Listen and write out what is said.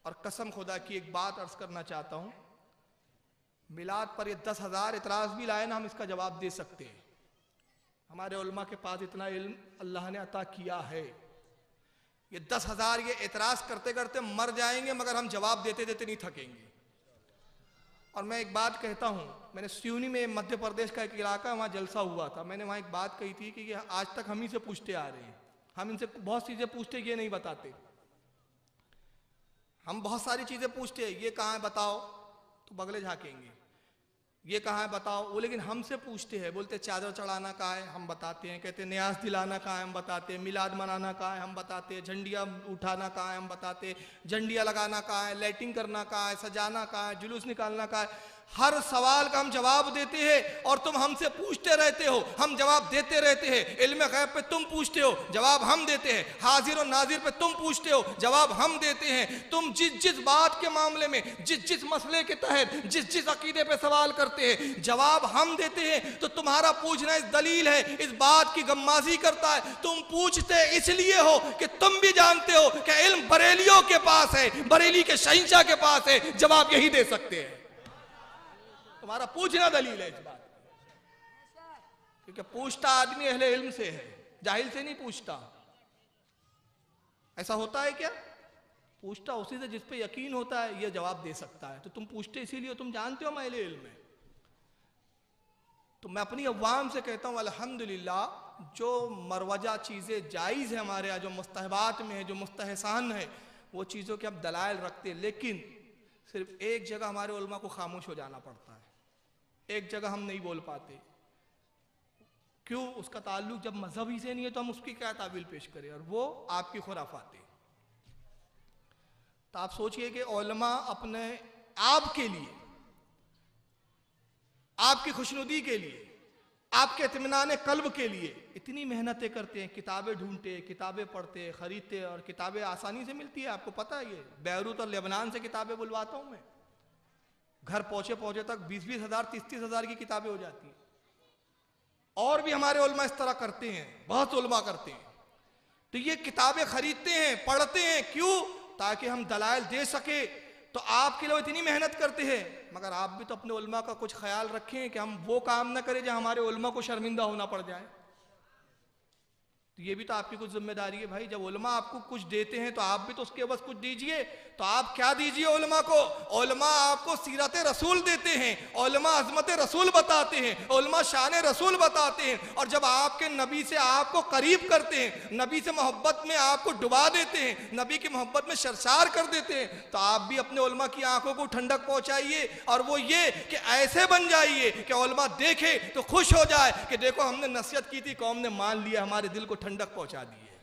और कसम खुदा की एक बात अर्ज करना चाहता हूं, मिलाद पर ये 10,000 इतराज भी लाए ना, हम इसका जवाब दे सकते हैं। हमारे उलमा के पास इतना इल्म अल्लाह ने अता किया है। ये 10,000 ये एतराज करते करते मर जाएंगे, मगर हम जवाब देते देते नहीं थकेंगे। और मैं एक बात कहता हूँ, मैंने सिवनी में मध्य प्रदेश का एक इलाका, वहाँ जलसा हुआ था, मैंने वहाँ एक बात कही थी कि आज तक हम ही से पूछते आ रहे हैं, हम इनसे बहुत चीज़ें पूछते, ये नहीं बताते। हम बहुत सारी चीज़ें पूछते हैं, ये कहाँ है बताओ, तो बगले झाँकेंगे, ये कहाँ है बताओ, वो लेकिन हमसे पूछते हैं, बोलते चादर चढ़ाना कहाँ है, हम बताते हैं, कहते न्यास दिलाना कहाँ है, हम बताते हैं, मिलाद मनाना कहाँ है, हम बताते हैं, झंडिया उठाना कहाँ है, हम बताते हैं, झंडिया लगाना कहाँ है, लाइटिंग करना कहाँ है, सजाना कहाँ है, जुलूस निकालना कहाँ है। हर सवाल का हम जवाब देते हैं और तुम हमसे पूछते रहते हो, हम जवाब देते रहते हैं। इल्म गैब पे तुम पूछते हो, जवाब हम देते हैं। हाजिर और नाजिर पे तुम पूछते हो, जवाब हम देते हैं। तुम जिस जिस बात के मामले में, जिस जिस मसले के तहत, जिस जिस अकीदे पे सवाल करते हैं, जवाब हम देते हैं। तो तुम्हारा पूछना इस दलील है, इस बात की गम्माजी करता है। तुम पूछते इसलिए हो कि तुम भी जानते हो कि इल्म बरेलियों के पास है, बरेली के शहंशाह के पास है, जवाब यही दे सकते हैं। तुम्हारा पूछना दलील है इस बात, क्योंकि पूछता आदमी अहले इल्म से है, जाहिल से नहीं पूछता। ऐसा होता है क्या? पूछता उसी से जिस पे यकीन होता है ये जवाब दे सकता है। तो तुम पूछते इसीलिए, तुम जानते हो मैं अहले इल्म है। तो मैं अपनी अवाम से कहता हूं अल्हम्दुलिल्लाह, जो मरवजा चीजें जायज है हमारे यहाँ, जो मुस्तहबात में है, जो मुस्तहसान है, वो चीजों के हम दलाइल रखते हैं। लेकिन सिर्फ एक जगह हमारे उलमा को खामोश हो जाना पड़ता है, एक जगह हम नहीं बोल पाते। क्यों? उसका ताल्लुक जब मजहब ही से नहीं है तो हम उसकी क्या तावील पेश करें, और वो आपकी खुराफाते। तो आप सोचिए कि उलमा अपने आपके लिए, आपकी खुशनुदी के लिए, आपके इत्मीनान कल्ब के लिए इतनी मेहनतें करते हैं, किताबें ढूंढते, किताबें पढ़ते, खरीदते, और किताबें आसानी से मिलती है। आपको पता है, ये बैरूत और लेबनान से किताबें बुलवाता हूं मैं, घर पहुंचे पहुंचे तक 20-20 हजार 30-30 हजार की किताबें हो जाती हैं। और भी हमारे उलमा इस तरह करते हैं, बहुत उलमा करते हैं। तो ये किताबें खरीदते हैं, पढ़ते हैं, क्यों? ताकि हम दलाइल दे सके। तो आपके लिए इतनी मेहनत करते हैं, मगर आप भी तो अपने उलमा का कुछ ख्याल रखें कि हम वो काम ना करें जहां हमारे उलमा को शर्मिंदा होना पड़ जाए। तो ये भी तो आपकी कुछ जिम्मेदारी है भाई। जब उलमा आपको कुछ देते हैं तो आप भी तो उसके बस कुछ दीजिए। तो आप क्या दीजिए उलमा को? उलमा आपको सीरत रसूल देते हैं, उलमा अज़मत रसूल बताते हैं, उलमा शान रसूल बताते हैं। और जब आपके नबी से आपको करीब करते हैं, नबी से मोहब्बत में आपको डुबा देते हैं, नबी की मोहब्बत में शर्शार कर देते हैं, तो आप भी अपने उलमा की आंखों को ठंडक पहुंचाइए। और वो ये कि ऐसे बन जाइए कि उलमा देखे तो खुश हो जाए कि देखो हमने नसीहत की थी, कौम ने मान लिया, हमारे दिल को ठंडक पहुंचा दी है।